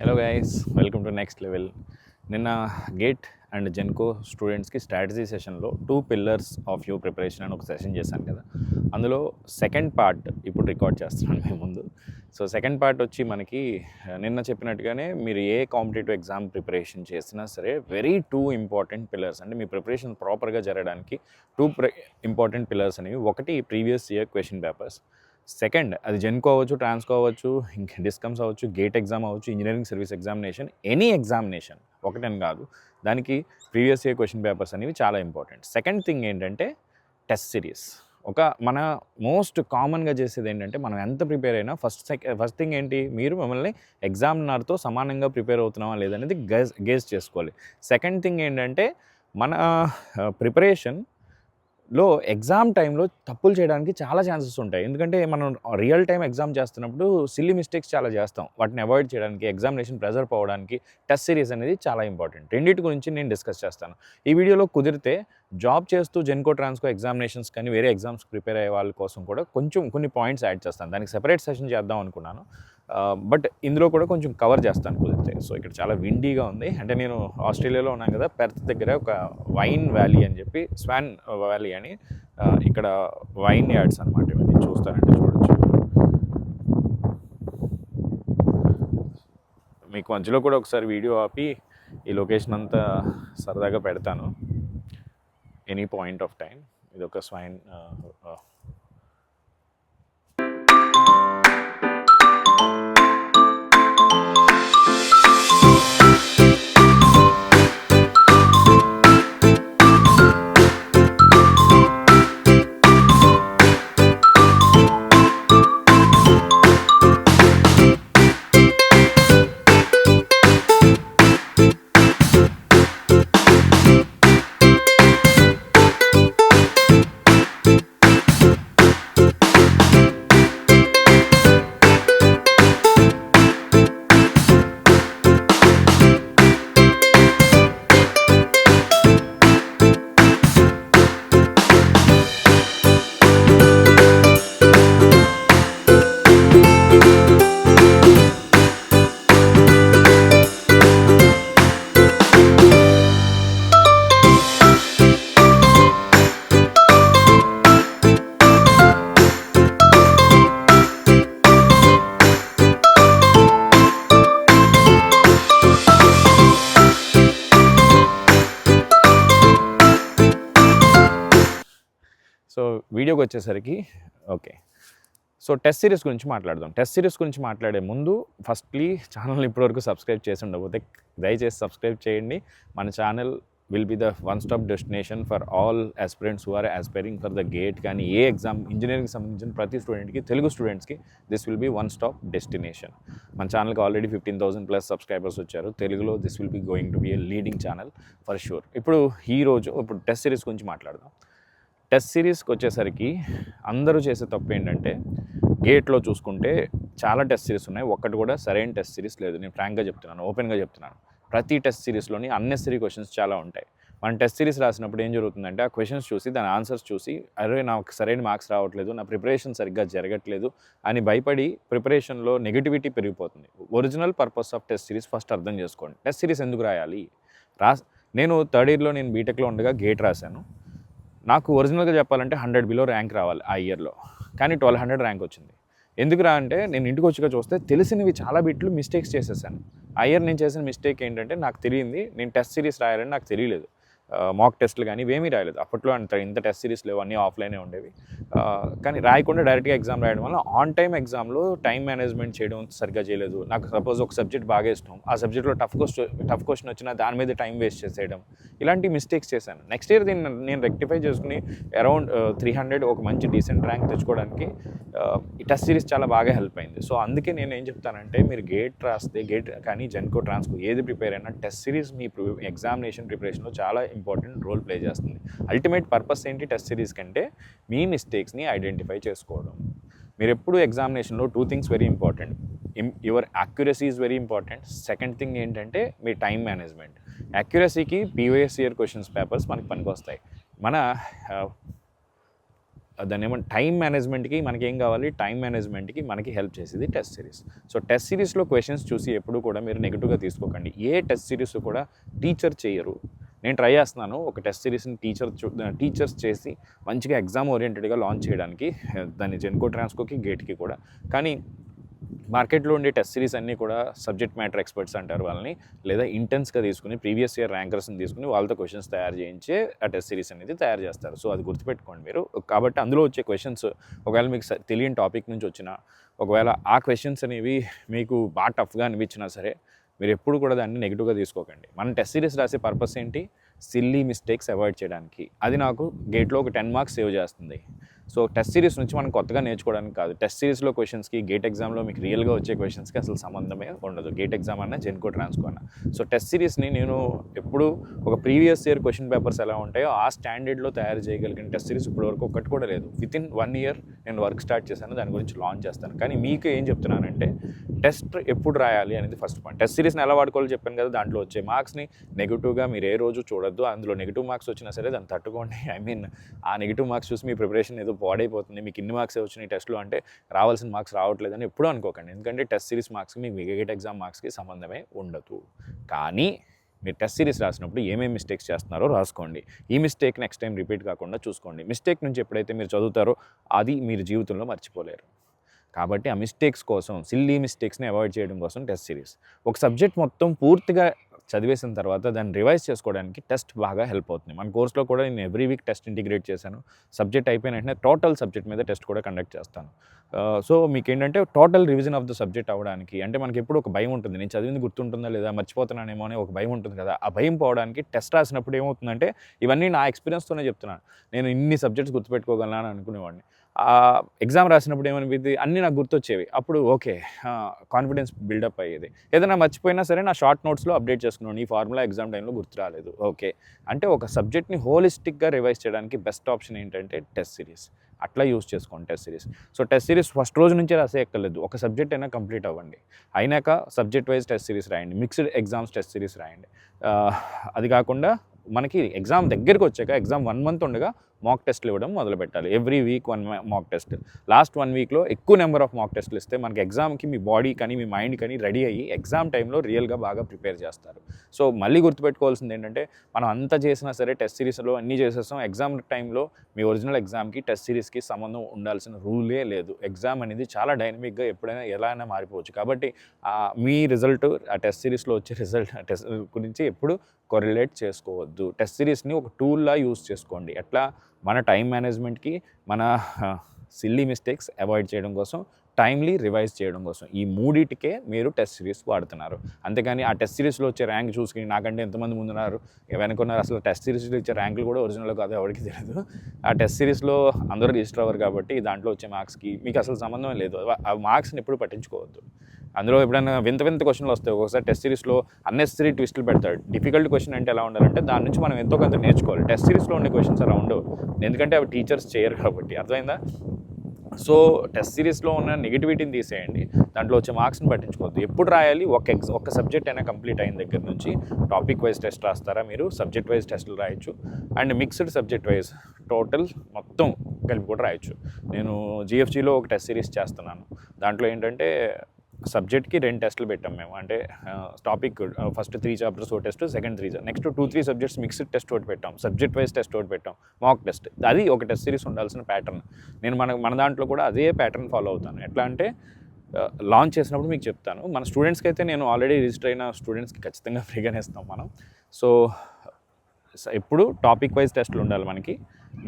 Hello guys, welcome to next level. నిన్న gate and Genco స్టూడెంట్స్కి strategy సెషన్లో 2 pillars ఆఫ్ యువర్ ప్రిపరేషన్ అని ఒక సెషన్ చేశాను కదా. అందులో సెకండ్ పార్ట్ ఇప్పుడు రికార్డ్ చేస్తున్నాను మీ ముందు. సో సెకండ్ పార్ట్ వచ్చి మనకి నిన్న చెప్పినట్టుగానే మీరు ఏ కాంపిటేటివ్ ఎగ్జామ్ ప్రిపరేషన్ చేసినా సరే టూ ఇంపార్టెంట్ పిల్లర్స్, అంటే మీ ప్రిపరేషన్ ప్రాపర్గా జరగడానికి ఇంపార్టెంట్ పిల్లర్స్ అనేవి. ఒకటి previous year question papers, second అది జెన్కో అవ్వచ్చు, ట్రాన్స్కో అవ్వచ్చు, ఇంకా డిస్కమ్స్ అవ్వచ్చు, గేట్ ఎగ్జామ్ అవ్వచ్చు, engineering service examination, any examination ఒకటని కాదు, దానికి ప్రీవియస్ ఇయర్ క్వశ్చన్ పేపర్స్ అనేవి చాలా ఇంపార్టెంట్. సెకండ్ థింగ్ ఏంటంటే టెస్ట్ సిరీస్. మన మోస్ట్ కామన్గా చేసేది ఏంటంటే మనం ఎంత ప్రిపేర్ అయినా ఫస్ట్ థింగ్ ఏంటి, మీరు మిమ్మల్ని ఎగ్జామినర్తో సమానంగా ప్రిపేర్ అవుతున్నామా లేదనేది గేజ్ చేసుకోవాలి. సెకండ్ థింగ్ ఏంటంటే మన ప్రిపరేషన్ లో ఎగ్జామ్ టైంలో తప్పులు చేయడానికి చాలా ఛాన్సెస్ ఉంటాయి. ఎందుకంటే మనం రియల్ టైం ఎగ్జామ్ చేస్తున్నప్పుడు సిల్లీ మిస్టేక్స్ చాలా చేస్తాం. వాటిని అవాయిడ్ చేయడానికి, ఎగ్జామినేషన్ ప్రెజర్ పోవడానికి టెస్ట్ సిరీస్ అనేది చాలా ఇంపార్టెంట్. రెండింటి గురించి నేను డిస్కస్ చేస్తాను ఈ వీడియోలో. కుదిరితే జాబ్ చేస్తూ జెన్కో, ట్రాన్స్కో ఎగ్జామినేషన్స్ కానీ వేరే ఎగ్జామ్స్ ప్రిపేర్ అయ్యే వాళ్ళ కోసం కూడా కొన్ని పాయింట్స్ యాడ్ చేస్తాను. దానికి సెపరేట్ సెషన్ చేద్దాం అనుకున్నాను, బట్ ఇందులో కూడా కొంచెం కవర్ చేస్తాను కుదిరితే. సో ఇక్కడ చాలా విండీగా ఉంది, అంటే నేను ఆస్ట్రేలియాలో ఉన్నాను కదా, పెర్త్ దగ్గర ఒక వైన్ వ్యాలీ అని చెప్పి, స్వాన్ వ్యాలీ అని, ఇక్కడ వైన్ యార్డ్స్ అనమాట. ఇవన్నీ చూస్తానంటే చూడొచ్చు. మీకు మధ్యలో కూడా ఒకసారి వీడియో ఆపి ఈ లొకేషన్ అంతా సరదాగా పెడతాను ఎనీ పాయింట్ ఆఫ్ టైం. ఇది ఒక స్వైన్ సో వీడియోకి వచ్చేసరికి ఓకే. సో టెస్ట్ సిరీస్ గురించి మాట్లాడదాం. టెస్ట్ సిరీస్ గురించి మాట్లాడే ముందు ఫస్ట్లీ ఛానల్ ఇప్పటివరకు సబ్స్క్రైబ్ చేసి ఉండకపోతే దయచేసి సబ్స్క్రైబ్ చేయండి. మన channel will be the one stop destination for all aspirants who are aspiring for the GATE. కానీ ఏ ఎగ్జామ్, ఇంజనీరింగ్కి సంబంధించిన ప్రతి స్టూడెంట్కి, తెలుగు స్టూడెంట్స్కి this will be one stop destination. మన ఛానల్కి ఆల్రెడీ 15,000+ సబ్స్క్రైబర్స్ వచ్చారు. తెలుగులో this will be going to be a leading channel for sure. ఇప్పుడు టెస్ట్ సిరీస్ గురించి మాట్లాడదాం. టెస్ట్ సిరీస్కి వచ్చేసరికి అందరూ చేసే తప్పు ఏంటంటే, గేట్లో చూసుకుంటే చాలా టెస్ట్ సిరీస్ ఉన్నాయి, ఒక్కటి కూడా సరైన టెస్ట్ సిరీస్ లేదు. నేను ఫ్రాంక్గా చెప్తున్నాను, ఓపెన్గా చెప్తున్నాను. ప్రతి టెస్ట్ సిరీస్లోని అన్నెసరీ క్వశ్చన్స్ చాలా ఉంటాయి. మనం టెస్ట్ సిరీస్ రాసినప్పుడు ఏం జరుగుతుందంటే, ఆ క్వశ్చన్స్ చూసి, దాని ఆన్సర్స్ చూసి, అరే నాకు సరైన మార్క్స్ రావట్లేదు, నా ప్రిపరేషన్ సరిగ్గా జరగట్లేదు అని భయపడి ప్రిపరేషన్లో నెగిటివిటీ పెరిగిపోతుంది. Original purpose of test series first అర్థం చేసుకోండి. టెస్ట్ సిరీస్ ఎందుకు రాయాలి? నేను థర్డ్ ఇయర్లో, నేను బీటెక్లో ఉండగా గేట్ రాశాను. నాకు ఒరిజినల్గా చెప్పాలంటే 100 బిలో ర్యాంక్ రావాలి ఆ ఇయర్లో, కానీ 1200 ర్యాంక్ వచ్చింది. ఎందుకురా అంటే, నేను ఇంటికి వచ్చిగా చూస్తే తెలిసినవి చాలా బిట్లు మిస్టేక్స్ చేసేసాను. ఆ ఇయర్ నేను చేసిన మిస్టేక్ ఏంటంటే, నాకు తెలియంది నేను టెస్ట్ సిరీస్ రాయాలని నాకు తెలియలేదు. మాక్ టెస్ట్లు కానీ ఇవేమీ రాయలేదు. అప్పట్లో ఇంత టెస్ట్ సిరీస్ లేవు, అన్నీ ఆఫ్లైనే ఉండేవి. కానీ రాయకుండా డైరెక్ట్గా ఎగ్జామ్ రాయడం వల్ల ఆన్ టైం ఎగ్జామ్లో టైం మేనేజ్మెంట్ చేయడం సరిగ్గా చేయలేదు. నాకు సపోజ్ ఒక సబ్జెక్ట్ బాగా ఇష్టం, ఆ సబ్జెక్ట్లో టఫ్ క్వశ్చన్ వచ్చినా దాని మీద టైం వేస్ట్ చేసేయడం, ఇలాంటి మిస్టేక్స్ చేశాను. నెక్స్ట్ ఇయర్ దీన్ని నేను రెక్టిఫై చేసుకుని అరౌండ్ 300 ఒక మంచి డీసెంట్ ర్యాంక్ తెచ్చుకోవడానికి ఈ టెస్ట్ సిరీస్ చాలా బాగా హెల్ప్ అయింది. సో అందుకే నేను ఏం చెప్తానంటే, మీరు గేట్ రాస్తే, గేట్ కానీ జెన్కో, ట్రాన్స్కో ఏది ప్రిపేర్ అయినా టెస్ట్ సిరీస్ మీ ఎగ్జామినేషన్ ప్రిపరేషన్లో చాలా ఇంపార్టెంట్ రోల్ ప్లే చేస్తుంది. అల్టిమేట్ పర్పస్ ఏంటి టెస్ట్ సిరీస్ కంటే, మీ మిస్టేక్స్ని ఐడెంటిఫై చేసుకోవడం. మీరు ఎప్పుడు ఎగ్జామినేషన్లో 2 things very important. Your accuracy is very important. Second thing ఏంటంటే మీ టైం మేనేజ్మెంట్. యాక్యురసీకి ప్రీవియస్ ఇయర్ క్వశ్చన్స్ పేపర్స్ మనకి పనికొస్తాయి. మన దాన్ని ఏమన్నా టైం మేనేజ్మెంట్కి మనకి ఏం కావాలి, టైం మేనేజ్మెంట్కి మనకి హెల్ప్ చేసేది టెస్ట్ సిరీస్. సో టెస్ట్ సిరీస్లో క్వశ్చన్స్ చూసి ఎప్పుడు కూడా మీరు నెగిటివ్గా తీసుకోకండి. ఏ టెస్ట్ సిరీస్ కూడా టీచర్ చేయరు. నేను ట్రై చేస్తున్నాను ఒక టెస్ట్ సిరీస్ని టీచర్స్ చేసి మంచిగా ఎగ్జామ్ ఓరియంటెడ్గా లాంచ్ చేయడానికి, దాన్ని జెన్కో ట్రాన్స్కోకి గేట్కి కూడా. కానీ మార్కెట్లో ఉండే టెస్ట్ సిరీస్ అన్నీ కూడా సబ్జెక్ట్ మ్యాటర్ ఎక్స్పర్ట్స్ అంటారు వాళ్ళని, లేదా ఇంటెన్స్గా తీసుకుని ప్రీవియస్ ఇయర్ ర్యాంకర్స్ని తీసుకుని వాళ్ళతో క్వశ్చన్స్ తయారు చేయించే ఆ టెస్ట్ సిరీస్ అనేది తయారు చేస్తారు. సో అది గుర్తుపెట్టుకోండి మీరు. కాబట్టి అందులో వచ్చే క్వశ్చన్స్ ఒకవేళ మీకు తెలియని టాపిక్ నుంచి వచ్చినా, ఒకవేళ ఆ క్వశ్చన్స్ అనేవి మీకు బాగా టఫ్గా అనిపించినా సరే, మీరు ఎప్పుడు కూడా దాన్ని నెగిటివ్గా తీసుకోకండి. మనం టెస్ట్ సిరీస్ రాసే పర్పస్ ఏంటి, సిల్లీ మిస్టేక్స్ అవాయిడ్ చేయడానికి. అది నాకు గేట్లో ఒక 10 మార్క్స్ సేవ్ చేస్తుంది. సో టెస్ట్ సిరీస్ నుంచి మనం కొత్తగా నేర్చుకోవడానికి కాదు. టెస్ట్ సిరీస్లో క్వశ్చన్స్కి గేట్ ఎగ్జామ్లో మీకు రియల్గా వచ్చే క్వశ్చన్స్కి అసలు సంబంధమే ఉండదు, గేట్ ఎగ్జామ్ అన్నా జెన్కో ట్రాన్స్కో అన్నా. సో టెస్ట్ సిరీస్ని నేను ఎప్పుడు ఒక ప్రీవియస్ ఇయర్ క్వశ్చన్ పేపర్స్ ఎలా ఉంటాయో ఆ స్టాండర్డ్లో తయారు చేయగలిగిన టెస్ట్ సిరీస్ ఇప్పటివరకు ఒకటి కూడా లేదు. వితిన్ 1 ఇయర్ నేను వర్క్ స్టార్ట్ చేశాను, దాని గురించి లాంచ్ చేస్తాను. కానీ మీకు ఏం చెప్తున్నానంటే, టెస్ట్ ఎప్పుడు రాయాలి అనేది ఫస్ట్ పాయింట్. టెస్ట్ సిరీస్ని ఎలా వాడుకోవాలో చెప్పాను కదా. దాంట్లో వచ్చే మార్క్స్ని నెగిటివ్గా మీరు ఏ రోజు చూడొద్దు. అందులో నెగిటివ్ మార్క్స్ వచ్చినా సరే దాన్ని తట్టుకోండి. ఆ నెగిటివ్ మార్క్స్ చూసి మీ ప్రిపరేషన్ ఏదో పాడైపోతుంది, మీకు ఇన్ని మార్క్స్ వచ్చినాయి టెస్ట్లో అంటే రావాల్సిన మార్క్స్ రావట్లేదని ఎప్పుడూ అనుకోకండి. ఎందుకంటే టెస్ట్ సిరీస్ మార్క్స్కి మీ గేట్ ఎగ్జామ్ మార్క్స్కి సంబంధమే ఉండదు. కానీ మీరు టెస్ట్ సిరీస్ రాసినప్పుడు ఏమేమి మిస్టేక్స్ చేస్తున్నారో రాసుకోండి. ఈ మిస్టేక్ నెక్స్ట్ టైం రిపీట్ కాకుండా చూసుకోండి. మిస్టేక్ నుంచి ఎప్పుడైతే మీరు చదువుతారో అది మీరు జీవితంలో మర్చిపోలేరు. కాబట్టి ఆ మిస్టేక్స్ కోసం, సిల్లీ మిస్టేక్స్ని అవాయిడ్ చేయడం కోసం టెస్ట్ సిరీస్. ఒక సబ్జెక్ట్ మొత్తం పూర్తిగా చదివేసిన తర్వాత దాన్ని రివైజ్ చేసుకోవడానికి టెస్ట్ బాగా హెల్ప్ అవుతుంది. మన కోర్స్లో కూడా నేను ఎవ్రీ వీక్ టెస్ట్ ఇంటిగ్రేట్ చేశాను. సబ్జెక్ట్ అయిపోయిన వెంటనే టోటల్ సబ్జెక్ట్ మీద టెస్ట్ కూడా కండక్ట్ చేస్తాను. సో మీకు ఏంటంటే total revision of the subject అవ్వడానికి, అంటే మనకి ఎప్పుడు ఒక భయం ఉంటుంది, నేను చదివింది గుర్తుంటుందా లేదా, మర్చిపోతున్నానేమో అనే ఒక భయం ఉంటుంది కదా. ఆ భయం పోవడానికి టెస్ట్ రాసినప్పుడు ఏమవుతుందంటే, ఇవన్నీ నా ఎక్స్పీరియన్స్తోనే చెప్తున్నాను, నేను ఇన్ని సబ్జెక్ట్స్ గుర్తుపెట్టుకోగలను అని అనుకునేవాడిని. ఎగ్జామ్ రాసినప్పుడు ఏమనిపింది, అన్నీ నాకు గుర్తొచ్చేవి. అప్పుడు ఓకే, కాన్ఫిడెన్స్ బిల్డప్ అయ్యేది. ఏదైనా మర్చిపోయినా సరే నా షార్ట్ నోట్స్లో అప్డేట్ చేసుకున్నాను, ఈ ఫార్ములా ఎగ్జామ్ టైంలో గుర్తు రాలేదు. ఓకే, అంటే ఒక సబ్జెక్ట్ని హోలిస్టిక్గా రివైజ్ చేయడానికి బెస్ట్ ఆప్షన్ ఏంటంటే టెస్ట్ సిరీస్. అట్లా యూస్ చేసుకోండి test series. So test series first రోజు నుంచే రాసే ఎక్కర్లేదు, ఒక సబ్జెక్ట్ అయినా కంప్లీట్ అవ్వండి. అయినాక సబ్జెక్ట్ వైజ్ టెస్ట్ సిరీస్ రాయండి, మిక్స్డ్ ఎగ్జామ్స్ టెస్ట్ సిరీస్ రాయండి. అది కాకుండా మనకి ఎగ్జామ్ దగ్గరికి వచ్చాక, ఎగ్జామ్ 1 మంత్ ఉండగా మాక్ టెస్ట్లు ఇవ్వడం మొదలు పెట్టాలి. Every week 1 mock test. Last 1 వీక్లో ఎక్కువ నెంబర్ ఆఫ్ మాక్ టెస్ట్లు ఇస్తే మనకి ఎగ్జామ్కి మీ బాడీ కానీ మీ మైండ్ కానీ రెడీ అయ్యి ఎగ్జామ్ టైంలో రియల్గా బాగా ప్రిపేర్ చేస్తారు. సో మళ్ళీ గుర్తుపెట్టుకోవాల్సింది ఏంటంటే, మనం అంతా చేసినా సరే టెస్ట్ సిరీస్లో అన్నీ చేసేస్తాం, ఎగ్జామ్ టైంలో మీ ఒరిజినల్ ఎగ్జామ్కి టెస్ట్ సిరీస్కి సంబంధం ఉండాల్సిన రూలే లేదు. ఎగ్జామ్ అనేది చాలా డైనమిక్గా ఎప్పుడైనా ఎలా అయినా మారిపోవచ్చు. కాబట్టి మీ రిజల్ట్ ఆ టెస్ట్ సిరీస్లో వచ్చే రిజల్ట్ టెస్ట్ గురించి ఎప్పుడు కొరిలేట్ చేసుకోవద్దు. టెస్ట్ సిరీస్ని ఒక టూల్లా యూస్ చేసుకోండి. ఎట్లా, మన టైం మేనేజ్మెంట్కి, మన సిల్లీ మిస్టేక్స్ అవాయిడ్ చేయడం కోసం, టైమ్లీ రివైజ్ చేయడం కోసం, ఈ మూడిటికే మీరు టెస్ట్ సిరీస్ వాడుతున్నారు. అంతేగాని ఆ టెస్ట్ సిరీస్లో వచ్చే ర్యాంక్ చూసుకుని నాకంటే ఎంతమంది ముందున్నారు, వెనుకున్నారు, అసలు టెస్ట్ సిరీస్లో ఇచ్చే ర్యాంకులు కూడా ఒరిజినల్ కాదు, ఎవరికి తెలియదు. ఆ టెస్ట్ సిరీస్లో అందరూ రిజిస్టర్ అవ్వరు కాబట్టి దాంట్లో వచ్చే మార్క్స్కి మీకు అసలు సంబంధం లేదు. ఆ మార్క్స్ని ఎప్పుడు పట్టించుకోవద్దు. అందులో ఎప్పుడైనా వింత క్వశ్చన్లు వస్తాయి. ఒకసారి టెస్ట్ సిరీస్లో అన్నెసరీ ట్విస్టులు పెడతాడు. డిఫికల్ట్ క్వశ్చన్ అంటే ఎలా ఉండాలంటే, దాని నుంచి మనం ఎంతో కొంత నేర్చుకోవాలి. టెస్ట్ సిరీస్లో ఉండే క్వశ్చన్స్ అలా ఉండవు, ఎందుకంటే అవి టీచర్స్ చేయరు కాబట్టి. అర్థమైందా? సో టెస్ట్ సిరీస్లో ఉన్న నెగిటివిటీని తీసేయండి, దాంట్లో వచ్చే మార్క్స్ని పట్టించుకోవద్దు. ఎప్పుడు రాయాలి, ఒక సబ్జెక్ట్ అయినా కంప్లీట్ అయిన దగ్గర నుంచి టాపిక్ వైజ్ టెస్ట్ రాస్తారా మీరు, సబ్జెక్ట్ వైజ్ టెస్టులు రాయొచ్చు, and mixed subject wise total మొత్తం కలిపి కూడా రాయొచ్చు. నేను జిఎఫ్జిలో ఒక టెస్ట్ సిరీస్ చేస్తున్నాను. దాంట్లో ఏంటంటే సబ్జెక్ట్కి 2 టెస్టులు పెట్టాం మేము. అంటే టాపిక్ ఫస్ట్ 3 చాప్టర్స్ ఒక test, second 3, next 2-3 subjects mixed test ఒకటి పెట్టాం, సబ్జెక్ట్ వైజ్ టెస్ట్ ఒకటి పెట్టాం, మాక్ టెస్ట్. అది ఒక టెస్ట్ సిరీస్ ఉండాల్సిన ప్యాటర్న్. నేను మన దాంట్లో కూడా అదే ప్యాటర్న్ ఫాలో అవుతాను. ఎట్లా అంటే, లాంచ్ చేసినప్పుడు మీకు చెప్తాను. మన స్టూడెంట్స్కి అయితే నేను ఆల్రెడీ రిజిస్టర్ అయిన స్టూడెంట్స్కి ఖచ్చితంగా ఫ్రీగానే ఇస్తాం మనం. సో ఎప్పుడు టాపిక్ వైజ్ టెస్ట్లు ఉండాలి మనకి,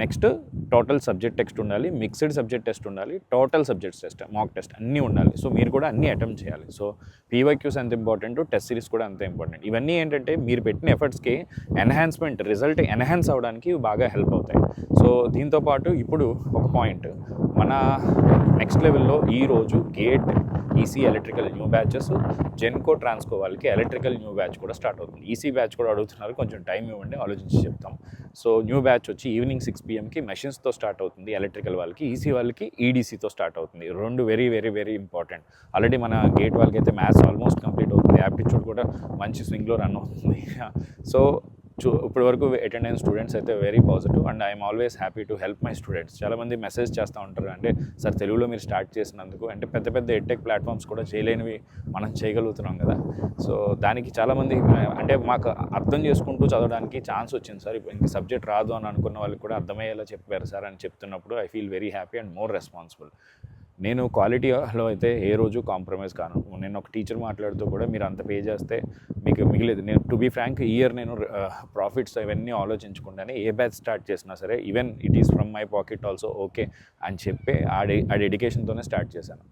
నెక్స్ట్ టోటల్ సబ్జెక్ట్ టెస్ట్ ఉండాలి, మిక్స్డ్ సబ్జెక్ట్ టెస్ట్ ఉండాలి, total subjects test, mock test అన్నీ ఉండాలి. సో మీరు కూడా అన్నీ అటెంప్ట్ చేయాలి. సో పీవైక్యూస్ ఎంత ఇంపార్టెంట్, టెస్ట్ సిరీస్ కూడా అంత ఇంపార్టెంట్. ఇవన్నీ ఏంటంటే మీరు పెట్టిన ఎఫర్ట్స్కి ఎన్హాన్స్మెంట్, రిజల్ట్ ఎన్హాన్స్ అవ్వడానికి బాగా హెల్ప్ అవుతాయి. సో దీంతోపాటు ఇప్పుడు ఒక పాయింట్, మన నెక్స్ట్ లెవెల్లో ఈరోజు gate, EC electrical new batches, Genco Transco వాళ్ళకి ఎలక్ట్రికల్ న్యూ బ్యాచ్ కూడా స్టార్ట్ అవుతుంది. ఈసీ బ్యాచ్ కూడా అడుగుతున్నారు, కొంచెం టైం ఇవ్వండి, ఆలోచించి చెప్తాం. సో న్యూ బ్యాచ్ వచ్చి ఈవినింగ్ 6 PMకి మెషిన్స్తో స్టార్ట్ అవుతుంది ఎలక్ట్రికల్ వాళ్ళకి, ఈసీ వాళ్ళకి ఈడీసీతో స్టార్ట్ అవుతుంది. 2 very very very important. Already మన గేట్ వాళ్ళకి అయితే మ్యాథ్స్ ఆల్మోస్ట్ కంప్లీట్ అవుతుంది, యాప్టిట్యూడ్ కూడా మంచి స్వింగ్లో రన్ అవుతుంది. సో ఇప్పటి వరకు అటెండెన్స్ స్టూడెంట్స్ అయితే very positive and I'm always happy to help my students. చాలామంది మెసేజ్ చేస్తూ ఉంటారు, అంటే సార్ తెలుగులో మీరు స్టార్ట్ చేసినందుకు, అంటే పెద్ద పెద్ద ఎడ్టెక్ ప్లాట్ఫామ్స్ కూడా చేయలేనివి మనం చేయగలుగుతున్నాం కదా. సో దానికి చాలామంది అంటే మాకు అర్థం చేసుకుంటూ చదవడానికి ఛాన్స్ వచ్చింది సార్, ఇంక సబ్జెక్ట్ రాదు అని అనుకున్న వాళ్ళకి కూడా అర్థమయ్యేలా చెప్పారు సార్ అని చెప్తున్నప్పుడు I feel very happy and more responsible. నేను క్వాలిటీలో అయితే ఏ రోజు కాంప్రమైజ్ కాను. నేను ఒక టీచర్ మాట్లాడుతూ కూడా మీరు అంత పే చేస్తే మీకు మిగిలేదు. నేను టు బీ ఫ్రాంక్ ఈ ఇయర్ నేను ప్రాఫిట్స్ అవన్నీ ఆలోచించుకుంటానే ఏ బ్యాచ్ స్టార్ట్ చేసినా సరే, even it is from my pocket also okay అని చెప్పి ఆ డెడికేషన్తోనే స్టార్ట్ చేశాను.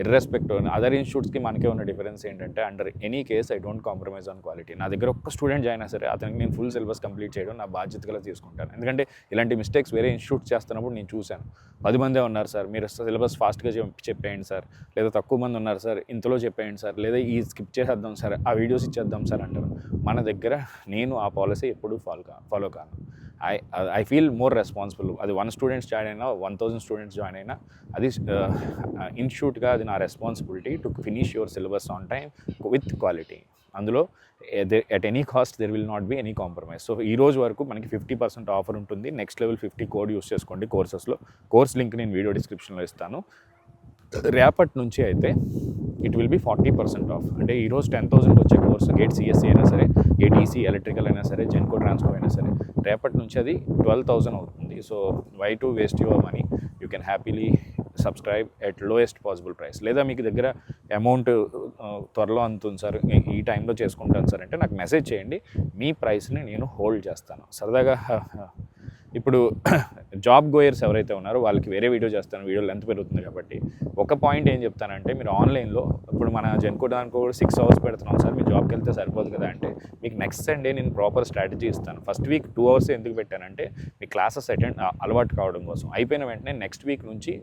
ఇర్రెస్పెక్ట్ అదర్ ఇన్స్టిట్యూట్స్కి మనకే ఉన్న డిఫరెన్స్ ఏంటంటే under any case I don't compromise on quality. నా దగ్గర ఒక్క స్టూడెంట్ జాయిన్ అయినా సరే అతనికి నేను ఫుల్ సిలబస్ కంప్లీట్ చేయడం నా బాధ్యతగా తీసుకుంటాను. ఎందుకంటే ఇలాంటి మిస్టేక్స్ వేరే ఇన్స్టిట్యూట్స్ చేస్తున్నప్పుడు నేను చూశాను. 10 మందే ఉన్నారు సార్, మీరు సిలబస్ ఫాస్ట్గా చెప్పేయండి సార్, లేదా తక్కువ మంది ఉన్నారు సార్, ఇంతలో చెప్పేయండి సార్, లేదా ఈ స్కిప్ చేసేద్దాం సార్, ఆ వీడియోస్ ఇచ్చేద్దాం సార్ అంటారు. మన దగ్గర నేను ఆ పాలసీ ఎప్పుడూ ఫాలో కాను. I feel more responsible. అది 1 స్టూడెంట్స్ జాయిన్ అయినా 1000 స్టూడెంట్స్ జాయిన్ అయినా అది ఇన్స్టిట్యూట్గా అది నా responsibility to finish your syllabus on time with quality. అందులో at any cost there will not be any compromise. So ఈ రోజు వరకు మనకి 50% ఆఫర్ ఉంటుంది. నెక్స్ట్ లెవెల్ 50 కోడ్ యూస్ చేసుకోండి కోర్సెస్లో. కోర్స్ లింక్ నేను వీడియో డిస్క్రిప్షన్లో ఇస్తాను. రేపటి నుంచి అయితే ఇట్ విల్ బి 40% ఆఫ్. అంటే ఈరోజు 10,000 వచ్చే కోర్సు గేట్ సిఎస్సి అయినా సరే, గేట్ ఈసీ ఎలక్ట్రికల్ అయినా సరే, జెన్కో ట్రాన్స్కో అయినా సరే, రేపటి నుంచి అది 12,000 అవుతుంది. So why to waste your money, you can happily subscribe at lowest possible price. లేదా మీకు దగ్గర అమౌంట్ త్వరలో అందుతుంది సార్, ఈ టైంలో చేసుకుంటాను సార్ అంటే నాకు మెసేజ్ చేయండి, మీ ప్రైస్ని నేను హోల్డ్ చేస్తాను. సరదాగా ఇప్పుడు జాబ్ గోయర్స్ ఎవరైతే ఉన్నారో వాళ్ళకి వేరే వీడియో చేస్తాను, వీడియో లెంత్ పెరుగుతుంది కాబట్టి ఒక పాయింట్ ఏం చెప్తానంటే, మీరు ఆన్లైన్లో ఇప్పుడు మన జెన్కో దానికి కూడా 6 అవర్స్ పెడుతున్నాం సార్, మీరు జాబ్కి వెళ్తే సరిపోదు కదా అంటే, మీకు నెక్స్ట్ సండే నేను ప్రాపర్ స్ట్రాటజీ ఇస్తాను. ఫస్ట్ వీక్ 2 అవర్స్ ఎందుకు పెట్టానంటే మీ క్లాసెస్ అలవాటు కావడం కోసం. అయిపోయిన వెంటనే నెక్స్ట్ వీక్ నుంచి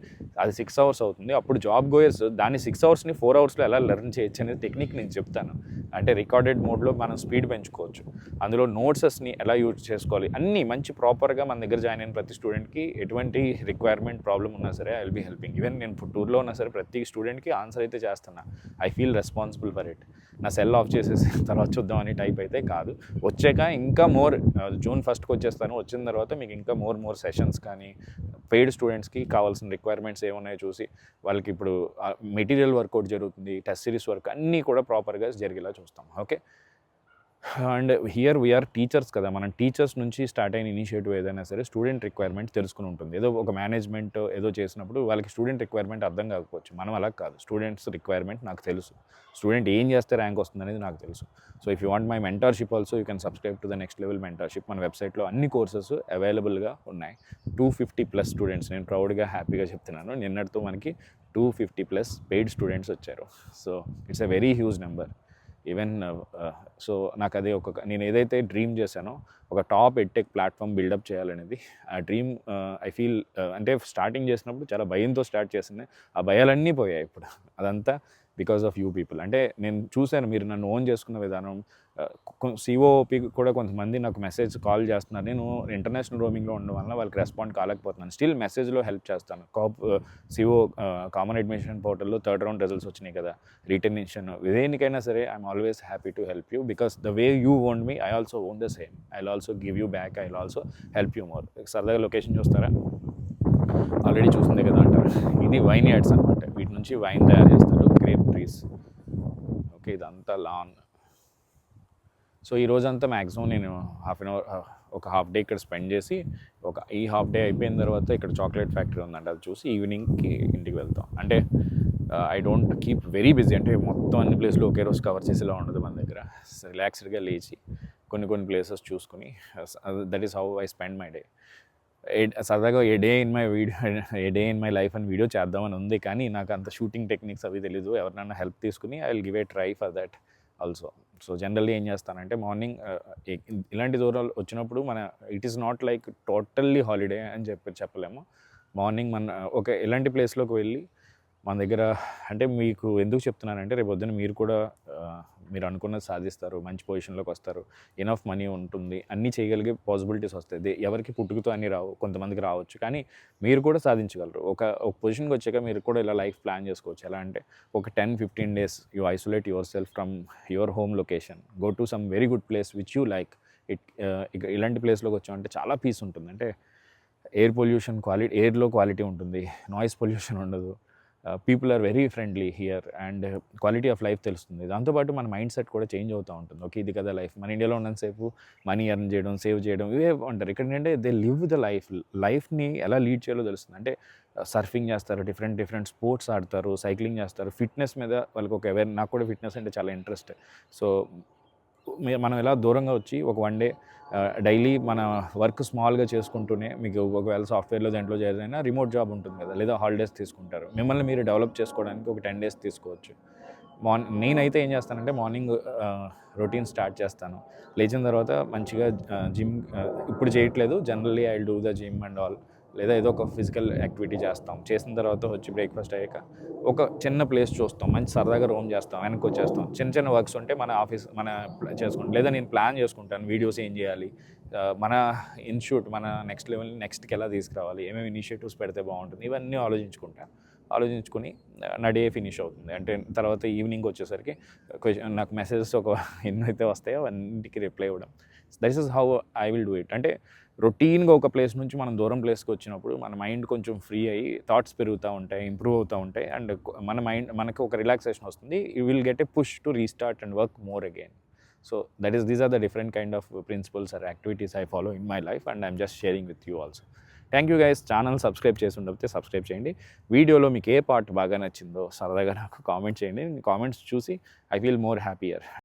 అది 6 అవర్స్ అవుతుంది. అప్పుడు జాబ్ గోయర్స్ దాన్ని 6 అవర్స్ని 4 అవర్స్లో ఎలా లెర్న్ చేయొచ్చు అనేది టెక్నిక్ నేను చెప్తాను. అంటే రికార్డెడ్ మోడ్లో మనం స్పీడ్ పెంచుకోవచ్చు, అందులో నోట్సెస్ని ఎలా యూజ్ చేసుకోవాలి, అన్నీ మంచి ప్రాపర్గా మన దగ్గర జాయిన్ అయిన ప్రతి స్టూడెంట్కి ఎటువంటి రిక్వైర్మెంట్ ప్రాబ్లమ్ ఉన్నా సరే I will be helping. Even నేను టూర్లో ఉన్నా సరే ప్రతి స్టూడెంట్కి ఆన్సర్ అయితే చేస్తున్నా. I feel responsible for it. నా సెల్ ఆఫ్ చేసేసి తర్వాత చూద్దాం అనే టైప్ అయితే కాదు. వచ్చాక ఇంకా మోర్ జూన్ 1st వచ్చేస్తాను. వచ్చిన తర్వాత మీకు ఇంకా మోర్ సెషన్స్ కానీ పెయిడ్ స్టూడెంట్స్కి కావాల్సిన రిక్వైర్మెంట్స్ ఏమున్నాయో చూసి వాళ్ళకి ఇప్పుడు మెటీరియల్ వర్కౌట్ జరుగుతుంది, టెస్ట్ సిరీస్ వర్క్ అన్నీ కూడా ప్రాపర్గా జరిగేలా చూస్తాం. Okay. And here we are teachers కదా, మనం టీచర్స్ నుంచి స్టార్ట్ అయిన ఇనిషియేటివ్ ఏదైనా సరే స్టూడెంట్ రిక్వైర్మెంట్ తెలుసుకుని ఉంటుంది. ఏదో ఒక మేనేజ్మెంట్ ఏదో చేసినప్పుడు వాళ్ళకి స్టూడెంట్ రిక్వైర్మెంట్ అర్థం కాకపోవచ్చు, మనం అలా కాదు. స్టూడెంట్స్ రిక్వైర్మెంట్ నాకు తెలుసు, స్టూడెంట్ ఏం చేస్తే ర్యాంక్ వస్తుంది అనేది నాకు తెలుసు. So if you want my mentorship also you can subscribe to the next level mentorship. మన వెబ్సైట్లో అన్ని కోర్సెస్ అవైలబుల్గా ఉన్నాయి. 250+ స్టూడెంట్స్, నేను ప్రౌడ్గా హ్యాపీగా చెప్తున్నాను, నిన్నటితో మనకి 250+ పెయిడ్ స్టూడెంట్స్ వచ్చారు. So it's a very huge number. Even so నాకు అదే నేను ఏదైతే డ్రీమ్ చేశానో ఒక టాప్ ఎడ్టెక్ ప్లాట్ఫామ్ బిల్డప్ చేయాలనేది ఆ డ్రీమ్. ఐ ఫీల్ అంటే స్టార్టింగ్ చేసినప్పుడు చాలా భయంతో స్టార్ట్ చేసింది, ఆ భయాలన్నీ పోయాయి ఇప్పుడు. అదంతా బికాస్ ఆఫ్ యూ పీపుల్. అంటే నేను చూశాను మీరు నన్ను ఓన్ చేసుకున్న విధానం. సిఓఓపి కూడా కొంతమంది నాకు కాల్ చేస్తున్నారు. నేను ఇంటర్నేషనల్ రోమింగ్లో ఉండడం వల్ల వాళ్ళకి రెస్పాండ్ కాలేకపోతున్నాను. స్టిల్ మెసేజ్లో హెల్ప్ చేస్తాను. సిఓ కామన్ అడ్మిషన్ పోర్టల్లో 3rd రౌండ్ రిజల్ట్స్ వచ్చినాయి కదా, రిటర్నిషన్, దేనికైనా సరే I'm always happy to help you. Because the way you own me I also own the same. I will also give you back, I will also help you more. సరదాగా location చూస్తారా, already చూసిందే కదా అంటారు. ఇది wine yards అనమాట, వీటి నుంచి wine తయారు చేస్తారు, గ్రేప్ ట్రీస్. ఓకే, ఇదంతా లాన్. సో ఈ రోజంతా మ్యాక్సిమం నేను ఒక హాఫ్ డే ఇక్కడ స్పెండ్ చేసి ఈ హాఫ్ డే అయిపోయిన తర్వాత ఇక్కడ చాక్లెట్ ఫ్యాక్టరీ ఉందంటే అది చూసి ఈవినింగ్కి ఇంటికి వెళ్తాం. అంటే I don't keep very busy, అంటే మొత్తం అన్ని ప్లేస్లు ఒకే రోజు కవర్ చేసేలా ఉండదు మన దగ్గర. రిలాక్స్డ్గా లేచి కొన్ని ప్లేసెస్ చూసుకుని, that is how I spend my day. సరదాగా ఏ డే ఇన్ మై లైఫ్ అని వీడియో చేద్దామని ఉంది, కానీ నాకు అంత షూటింగ్ టెక్నిక్స్ అవి తెలీదు. ఎవరినైనా హెల్ప్ తీసుకుని I will give a try for that also. So generally ఏం చేస్తానంటే మార్నింగ్ ఇలాంటి దూరాలు వచ్చినప్పుడు it is not like totally holiday అని చెప్పలేము. మార్నింగ్ ఎలాంటి ప్లేస్లోకి వెళ్ళి మన దగ్గర, అంటే మీకు ఎందుకు చెప్తున్నానంటే రేపు పొద్దున్న మీరు కూడా మీరు అనుకున్నది సాధిస్తారు, మంచి పొజిషన్లోకి వస్తారు, ఎనఫ్ మనీ ఉంటుంది, అన్నీ చేయగలిగే పాసిబిలిటీస్ వస్తాయి. ఎవరికి పుట్టుకతో అన్నీ రావు, కొంతమందికి రావచ్చు, కానీ మీరు కూడా సాధించగలరు. ఒక పొజిషన్కి వచ్చాక మీరు కూడా ఇలా లైఫ్ ప్లాన్ చేసుకోవచ్చు. ఎలా అంటే ఒక 10-15 days you isolate yourself from your home location, go to some very good place which you like, ఇక ఇలాంటి ప్లేస్లోకి వచ్చామంటే చాలా పీస్ ఉంటుంది. అంటే ఎయిర్ పొల్యూషన్ క్వాలిటీ, ఎయిర్లో క్వాలిటీ ఉంటుంది, నాయిస్ పొల్యూషన్ ఉండదు, people are very friendly here and quality of life తెలుస్తుంది. దాంతోపాటు మన మైండ్ సెట్ కూడా చేంజ్ అవుతూ ఉంటుంది. ఓకే, ఇది కదా లైఫ్. మన ఇండియాలో ఉన్నంతసేపు మనీ ఎర్న్ చేయడం, సేవ్ చేయడం ఇవే అంటారు. ఇక్కడ ఏంటంటే దే లివ్ ద లైఫ్ని ఎలా లీడ్ చేయాలో తెలుస్తుంది. అంటే సర్ఫింగ్ చేస్తారు, డిఫరెంట్ స్పోర్ట్స్ ఆడతారు, సైక్లింగ్ చేస్తారు, ఫిట్నెస్ మీద వాళ్ళకి ఒక నాకు కూడా ఫిట్నెస్ అంటే చాలా ఇంట్రెస్ట్. సో మనం ఇలా దూరంగా వచ్చి ఒక వన్ డే డైలీ మన వర్క్ స్మాల్గా చేసుకుంటూనే, మీకు ఒకవేళ సాఫ్ట్వేర్లో దాంట్లో చేరైనా రిమోట్ జాబ్ ఉంటుంది కదా, లేదా హాలిడేస్ తీసుకుంటారు, మిమ్మల్ని మీరు డెవలప్ చేసుకోవడానికి ఒక 10 days తీసుకోవచ్చు. నేనైతే ఏం చేస్తానంటే మార్నింగ్ రొటీన్ స్టార్ట్ చేస్తాను. లేచిన తర్వాత మంచిగా జిమ్ ఇప్పుడు చేయట్లేదు, generally I will do the gym and all, లేదా ఏదో ఒక ఫిజికల్ యాక్టివిటీ చేస్తాం. చేసిన తర్వాత వచ్చి బ్రేక్ఫాస్ట్ అయ్యాక ఒక చిన్న ప్లేస్ చూస్తాం, మంచి సరదాగా రోమ్ చేస్తాం, వెనక్కి వచ్చేస్తాం. చిన్న వర్క్స్ ఉంటే మన ఆఫీస్ చేసుకుంటాం, లేదా నేను ప్లాన్ చేసుకుంటాను వీడియోస్ ఏం చేయాలి, మన ఇన్స్టిట్యూట్ మన నెక్స్ట్ లెవెల్ నెక్స్ట్కి ఎలా తీసుకురావాలి, ఏమేమి ఇనిషియేటివ్స్ పెడితే బాగుంటుంది, ఇవన్నీ ఆలోచించుకొని నా డే ఫినిష్ అవుతుంది. అంటే తర్వాత ఈవినింగ్ వచ్చేసరికి నాకు మెసేజెస్ ఎన్నైతే వస్తాయో అన్నింటికి రిప్లై ఇవ్వడం. That is how I will do it. అంటే రొటీన్గా ఒక ప్లేస్ నుంచి మనం దూరం ప్లేస్కి వచ్చినప్పుడు మన మైండ్ కొంచెం ఫ్రీ అయ్యి థాట్స్ పెరుగుతూ ఉంటాయి, ఇంప్రూవ్ అవుతూ ఉంటాయి, అండ్ మనకు ఒక రిలాక్సేషన్ వస్తుంది. You will get a push to restart and work more again. So these are the different kind of principles or activities I follow in my life and I'm just sharing with you also. Thank you guys. Channel subscribe చేసి ఉండకపోతే subscribe చేయండి. వీడియోలో మీకు ఏ part బాగా నచ్చిందో సరదాగా నాకు comment చేయండి. కామెంట్స్ చూసి ఐ ఫీల్ మోర్ హ్యాపీయర్.